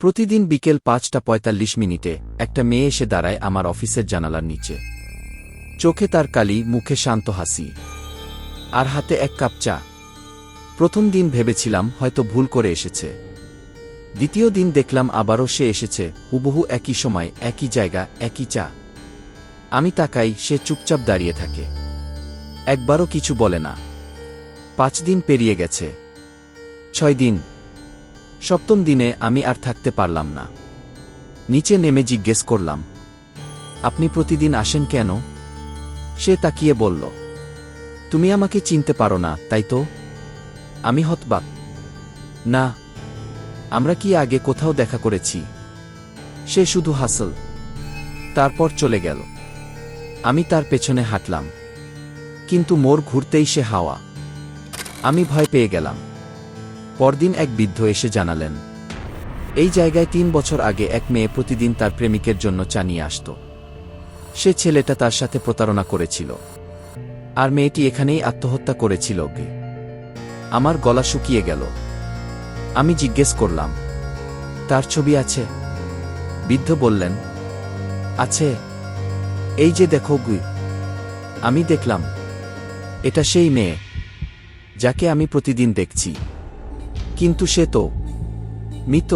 প্রতিদিন বিকেল ৫:৪৫ একটা মেয়ে এসে দাঁড়ায় আমার অফিসের জানালার নিচে। চোখে তার কালি, মুখে শান্ত হাসি, আর হাতে এক কাপ চা। প্রথম দিন ভেবেছিলাম হয়তো ভুল করে এসেছে। দ্বিতীয় দিন দেখলাম আবারও সে এসেছে, হুবহু একই সময়, একই জায়গা, একই চা। আমি তাকাই, সে চুপচাপ দাঁড়িয়ে থাকে, একবারও কিছু বলে না। ৫ দিন পেরিয়ে গেছে, ৬ দিন। সপ্তম দিনে আমি আর থাকতে পারলাম না। নিচে নেমে জিজ্ঞেস করলাম, আপনি প্রতিদিন আসেন কেন? সে তাকিয়ে বলল, তুমি আমাকে চিনতে পারো না, তাই তো? আমি হতবাক। না, আমরা কি আগে কোথাও দেখা করেছি? সে শুধু হাসল, তারপর চলে গেল। আমি তার পেছনে হাঁটলাম, কিন্তু মোড় ঘুরতেই সে হাওয়া। আমি ভয় পেয়ে গেলাম। পরদিন এক বৃদ্ধ এসে জানালেন, এই জায়গায় ৩ বছর আগে এক মেয়ে প্রতিদিন তার প্রেমিকের জন্য চা নিয়ে আসত। সে ছেলেটা তার সাথে প্রতারণা করেছিল, আর মেয়েটি এখানেই আত্মহত্যা করেছিল। আমার গলা শুকিয়ে গেল। আমি জিজ্ঞেস করলাম, তার ছবি আছে? বৃদ্ধ বললেন, আছে, এই যে দেখো। আমি দেখলাম, এটা সেই মেয়ে যাকে আমি প্রতিদিন দেখছি, কিন্তু সে তো মৃত।